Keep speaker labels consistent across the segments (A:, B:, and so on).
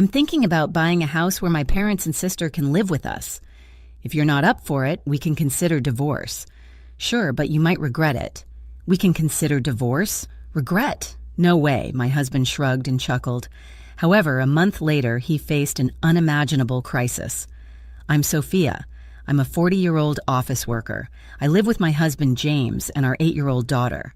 A: I'm thinking about buying a house where my parents and sister can live with us. If you're not up for it, we can consider divorce. Sure, but you might regret it. We can consider divorce? Regret? No way, my husband shrugged and chuckled. However, a month later, he faced an unimaginable crisis. I'm Sophia. I'm a 40-year-old office worker. I live with my husband, James, and our 8-year-old daughter.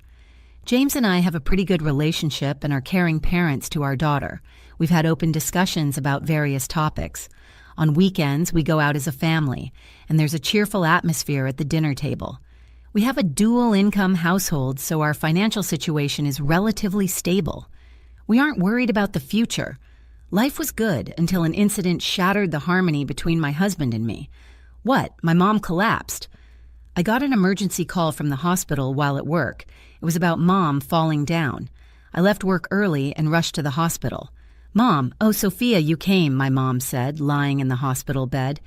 A: James and I have a pretty good relationship and are caring parents to our daughter. We've had open discussions about various topics. On weekends, we go out as a family, and there's a cheerful atmosphere at the dinner table. We have a dual-income household, so our financial situation is relatively stable. We aren't worried about the future. Life was good until an incident shattered the harmony between my husband and me. What? My mom collapsed. I got an emergency call from the hospital while at work. It was about Mom falling down. I left work early and rushed to the hospital. Mom, oh, Sophia, you came, my mom said, lying in the hospital bed.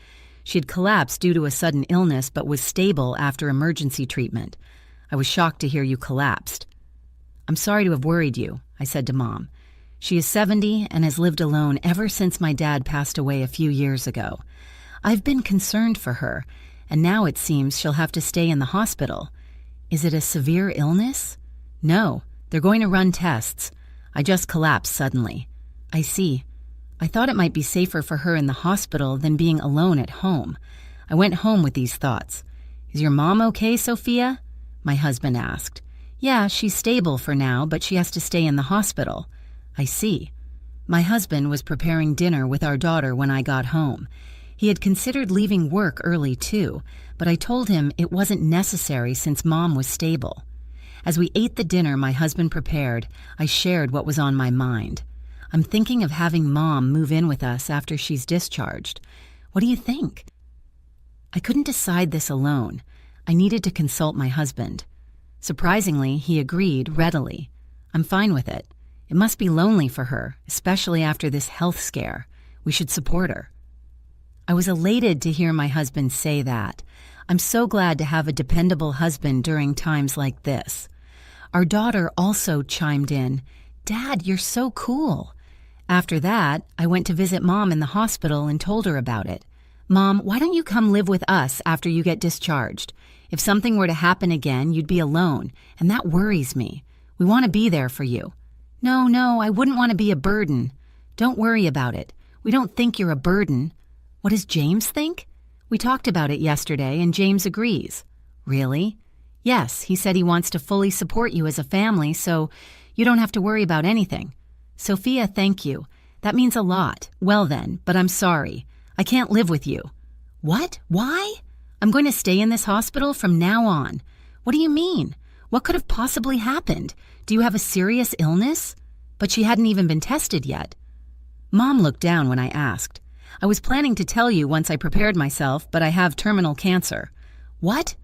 A: She had collapsed due to a sudden illness but was stable after emergency treatment. I was shocked to hear you collapsed. I'm sorry to have worried you, I said to Mom. She is 70 and has lived alone ever since my dad passed away a few years ago. I've been concerned for her, and now it seems she'll have to stay in the hospital. Is it a severe illness? No, they're going to run tests. I just collapsed suddenly. I see. I thought it might be safer for her in the hospital than being alone at home. I went home with these thoughts. Is your mom okay, Sophia? My husband asked. Yeah, she's stable for now, but she has to stay in the hospital. I see. My husband was preparing dinner with our daughter when I got home. He had considered leaving work early too, but I told him it wasn't necessary since Mom was stable. As we ate the dinner my husband prepared, I shared what was on my mind. I'm thinking of having Mom move in with us after she's discharged. What do you think? I couldn't decide this alone. I needed to consult my husband. Surprisingly, he agreed readily. I'm fine with it. It must be lonely for her, especially after this health scare. We should support her. I was elated to hear my husband say that. I'm so glad to have a dependable husband during times like this. Our daughter also chimed in, Dad, you're so cool. After that, I went to visit Mom in the hospital and told her about it. Mom, why don't you come live with us after you get discharged? If something were to happen again, you'd be alone, and that worries me. We want to be there for you. No, I wouldn't want to be a burden. Don't worry about it. We don't think you're a burden. What does James think? We talked about it yesterday, and James agrees. Really? Yes, he said he wants to fully support you as a family, so you don't have to worry about anything. Sophia, thank you. That means a lot. Well then, but I'm sorry. I can't live with you. What? Why? I'm going to stay in this hospital from now on. What do you mean? What could have possibly happened? Do you have a serious illness? But she hadn't even been tested yet. Mom looked down when I asked. I was planning to tell you once I prepared myself, but I have terminal cancer. What?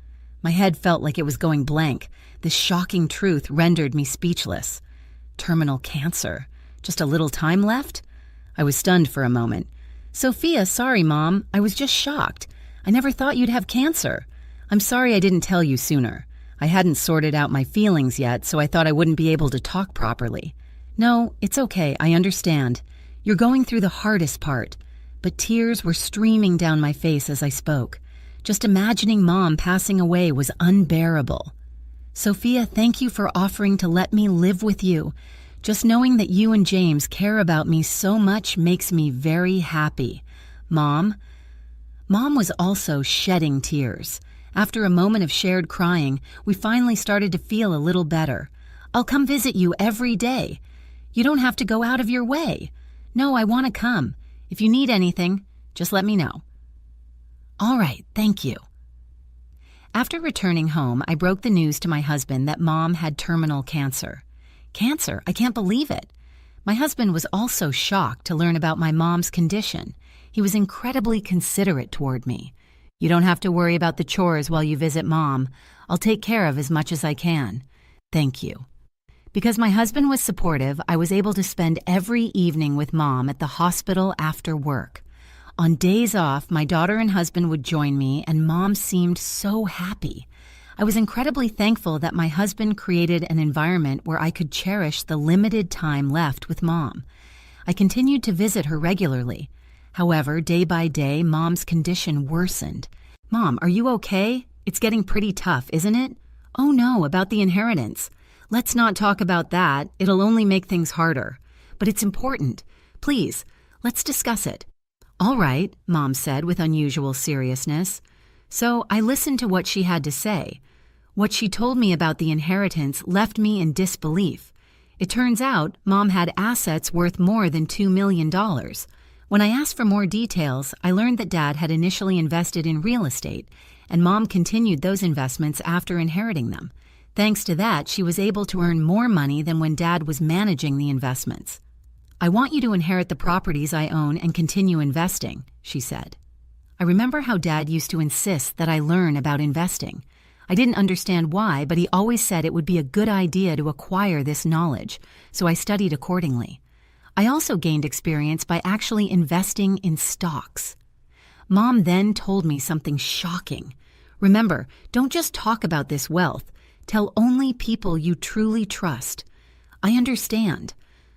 A: My head felt like it was going blank. This shocking truth rendered me speechless. Terminal cancer? Just a little time left? I was stunned for a moment. Sophia, sorry, Mom. I was just shocked. I never thought you'd have cancer. I'm sorry I didn't tell you sooner. I hadn't sorted out my feelings yet, so I thought I wouldn't be able to talk properly. No, it's okay. I understand. You're going through the hardest part. But tears were streaming down my face as I spoke. Just imagining Mom passing away was unbearable. Sophia, thank you for offering to let me live with you. Just knowing that you and James care about me so much makes me very happy. Mom was also shedding tears. After a moment of shared crying, we finally started to feel a little better. I'll come visit you every day. You don't have to go out of your way. No, I want to come. If you need anything, just let me know. All right, thank you. After returning home, I broke the news to my husband that Mom had terminal cancer. Cancer? I can't believe it. My husband was also shocked to learn about my mom's condition. He was incredibly considerate toward me. You don't have to worry about the chores while you visit Mom. I'll take care of as much as I can. Thank you. Because my husband was supportive, I was able to spend every evening with Mom at the hospital after work. On days off, my daughter and husband would join me, and Mom seemed so happy. I was incredibly thankful that my husband created an environment where I could cherish the limited time left with Mom. I continued to visit her regularly. However, day by day, Mom's condition worsened. "Mom, are you okay? It's getting pretty tough, isn't it?" "Oh no, about the inheritance." "Let's not talk about that. It'll only make things harder. But it's important. Please, let's discuss it." "All right," Mom said with unusual seriousness. So I listened to what she had to say. What she told me about the inheritance left me in disbelief. It turns out Mom had assets worth more than $2 million. When I asked for more details, I learned that Dad had initially invested in real estate, and Mom continued those investments after inheriting them. Thanks to that, she was able to earn more money than when Dad was managing the investments. "I want you to inherit the properties I own and continue investing," she said. I remember how Dad used to insist that I learn about investing. I didn't understand why, but he always said it would be a good idea to acquire this knowledge, so I studied accordingly. I also gained experience by actually investing in stocks. Mom then told me something shocking. "Remember, don't just talk about this wealth. Tell only people you truly trust." I understand.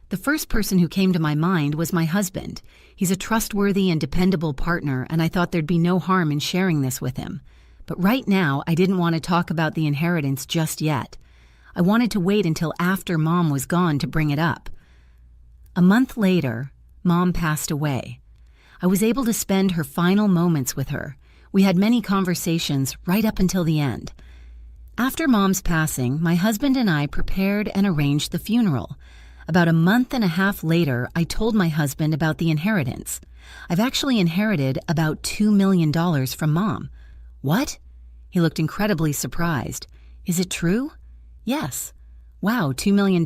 A: The first person who came to my mind was my husband. He's a trustworthy and dependable partner, and I thought there'd be no harm in sharing this with him. But right now, I didn't want to talk about the inheritance just yet. I wanted to wait until after Mom was gone to bring it up. A month later, Mom passed away. I was able to spend her final moments with her. We had many conversations right up until the end. After Mom's passing, my husband and I prepared and arranged the funeral. About a month and a half later, I told my husband about the inheritance. I've actually inherited about $2 million from Mom. "What?" He looked incredibly surprised. "Is it true?" "Yes." "Wow, $2 million.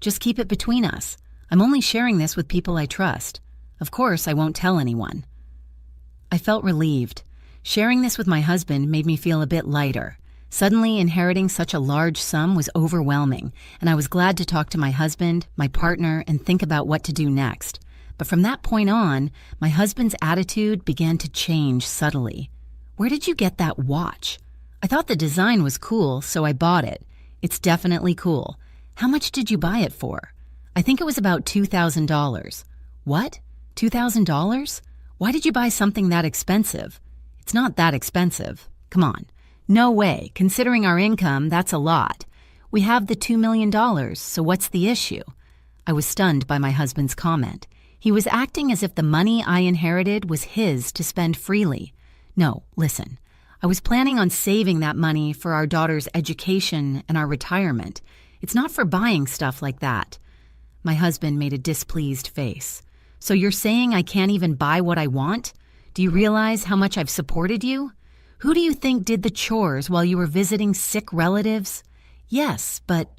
A: Just keep it between us. I'm only sharing this with people I trust. Of course, I won't tell anyone." I felt relieved. Sharing this with my husband made me feel a bit lighter. Suddenly, inheriting such a large sum was overwhelming, and I was glad to talk to my husband, my partner, and think about what to do next. But from that point on, my husband's attitude began to change subtly. "Where did you get that watch?" "I thought the design was cool, so I bought it." "It's definitely cool. How much did you buy it for?" "I think it was about $2,000. "What? $2,000? Why did you buy something that expensive?" "It's not that expensive. Come on." "No way. Considering our income, that's a lot. We have the $2 million, so what's the issue?" I was stunned by my husband's comment. He was acting as if the money I inherited was his to spend freely. "No, listen. I was planning on saving that money for our daughter's education and our retirement. It's not for buying stuff like that." My husband made a displeased face. "So you're saying I can't even buy what I want? Do you realize how much I've supported you? Who do you think did the chores while you were visiting sick relatives?" "Yes, but—"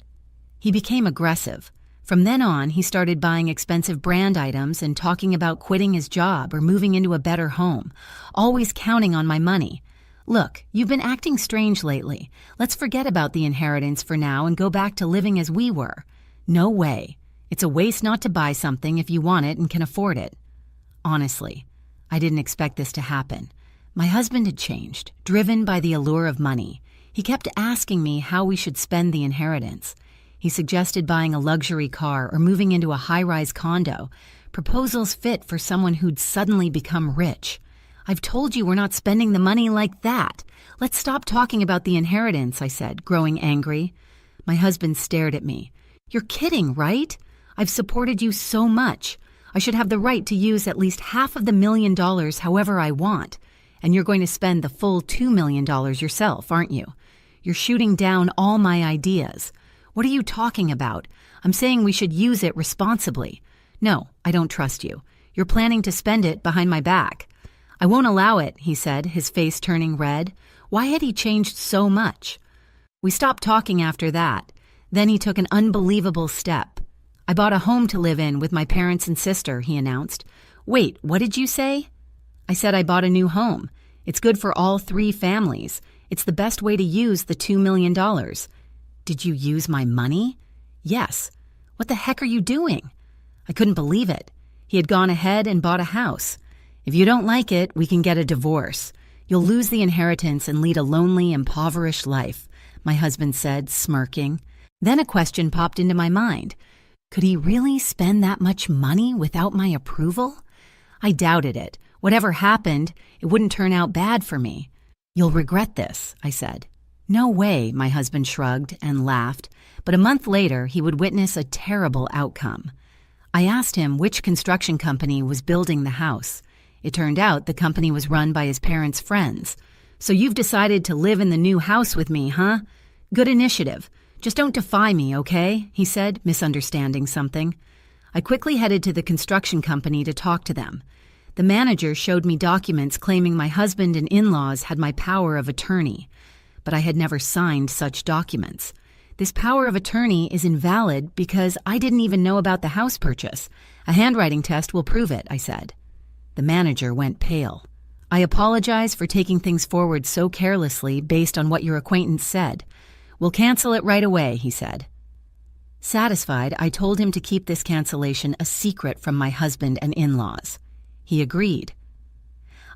A: He became aggressive. From then on, he started buying expensive brand items and talking about quitting his job or moving into a better home, always counting on my money. "Look, you've been acting strange lately. Let's forget about the inheritance for now and go back to living as we were." "No way. It's a waste not to buy something if you want it and can afford it." Honestly, I didn't expect this to happen. My husband had changed, driven by the allure of money. He kept asking me how we should spend the inheritance. He suggested buying a luxury car or moving into a high-rise condo, proposals fit for someone who'd suddenly become rich. "I've told you we're not spending the money like that. Let's stop talking about the inheritance," I said, growing angry. My husband stared at me. "You're kidding, right? I've supported you so much. I should have the right to use at least half of the $1 million however I want. And you're going to spend the full $2 million yourself, aren't you? You're shooting down all my ideas. What are you talking about? I'm saying we should use it responsibly." "No, I don't trust you. You're planning to spend it behind my back." "I won't allow it," he said, his face turning red. Why had he changed so much? We stopped talking after that. Then he took an unbelievable step. "I bought a home to live in with my parents and sister," he announced. "Wait, what did you say?" I said I bought a new home. It's good for all 3 families. It's the best way to use the $2 million. "Did you use my money?" "Yes." "What the heck are you doing?" I couldn't believe it. He had gone ahead and bought a house. "If you don't like it, we can get a divorce. You'll lose the inheritance and lead a lonely, impoverished life," my husband said, smirking. Then a question popped into my mind. Could he really spend that much money without my approval? I doubted it. Whatever happened, it wouldn't turn out bad for me. You'll regret this, I said. No way, my husband shrugged and laughed, but a month later he would witness a terrible outcome. I asked him which construction company was building the house. It turned out the company was run by his parents' friends. So you've decided to live in the new house with me, huh? Good initiative. Just don't defy me, okay? He said, misunderstanding something. I quickly headed to the construction company to talk to them. The manager showed me documents claiming my husband and in-laws had my power of attorney, but I had never signed such documents. This power of attorney is invalid because I didn't even know about the house purchase. A handwriting test will prove it, I said. The manager went pale. I apologize for taking things forward so carelessly based on what your acquaintance said. We'll cancel it right away, he said. Satisfied, I told him to keep this cancellation a secret from my husband and in-laws. He agreed.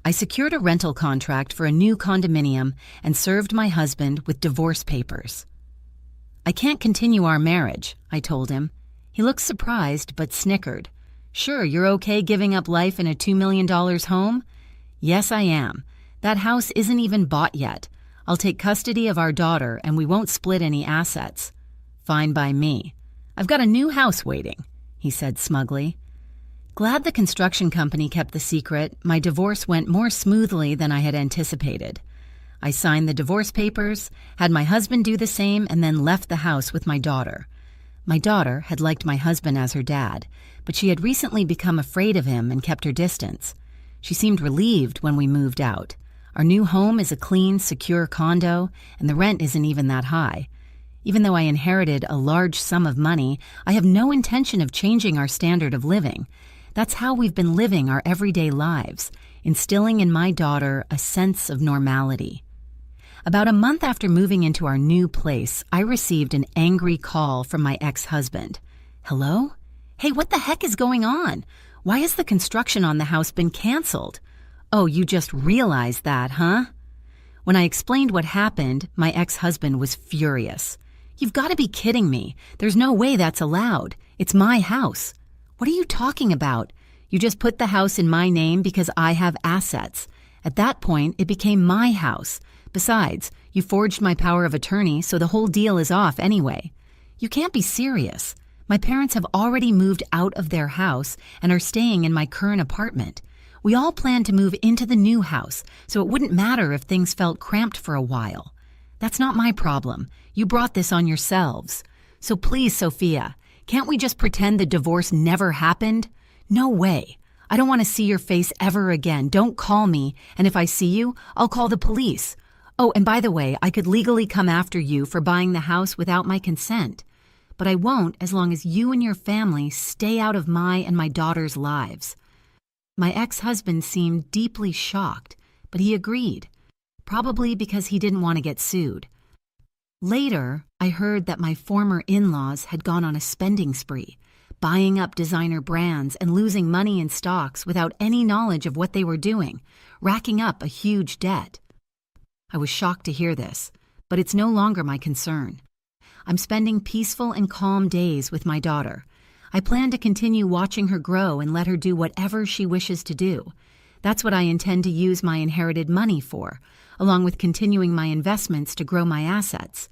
A: I secured a rental contract for a new condominium and served my husband with divorce papers. I can't continue our marriage, I told him. He looked surprised but snickered. Sure, you're okay giving up life in a $2 million home? Yes, I am. That house isn't even bought yet. I'll take custody of our daughter and we won't split any assets. Fine by me. I've got a new house waiting, he said smugly. Glad the construction company kept the secret, my divorce went more smoothly than I had anticipated. I signed the divorce papers, had my husband do the same, and then left the house with my daughter. My daughter had liked my husband as her dad, but she had recently become afraid of him and kept her distance. She seemed relieved when we moved out. Our new home is a clean, secure condo, and the rent isn't even that high. Even though I inherited a large sum of money, I have no intention of changing our standard of living. That's how we've been living our everyday lives, instilling in my daughter a sense of normality. About a month after moving into our new place, I received an angry call from my ex-husband. Hello? Hey, what the heck is going on? Why has the construction on the house been canceled? Oh, you just realized that, huh? When I explained what happened, my ex-husband was furious. You've got to be kidding me. There's no way that's allowed. It's my house. What are you talking about? You just put the house in my name because I have assets. At that point, it became my house. Besides, you forged my power of attorney, so the whole deal is off anyway. You can't be serious. My parents have already moved out of their house and are staying in my current apartment. We all planned to move into the new house, so it wouldn't matter if things felt cramped for a while. That's not my problem. You brought this on yourselves. So please, Sophia, can't we just pretend the divorce never happened? No way. I don't want to see your face ever again. Don't call me, and if I see you, I'll call the police. Oh, and by the way, I could legally come after you for buying the house without my consent. But I won't as long as you and your family stay out of my and my daughter's lives. My ex-husband seemed deeply shocked, but he agreed, probably because he didn't want to get sued. Later, I heard that my former in-laws had gone on a spending spree, buying up designer brands and losing money in stocks without any knowledge of what they were doing, racking up a huge debt. I was shocked to hear this, but it's no longer my concern. I'm spending peaceful and calm days with my daughter. I plan to continue watching her grow and let her do whatever she wishes to do. That's what I intend to use my inherited money for, along with continuing my investments to grow my assets.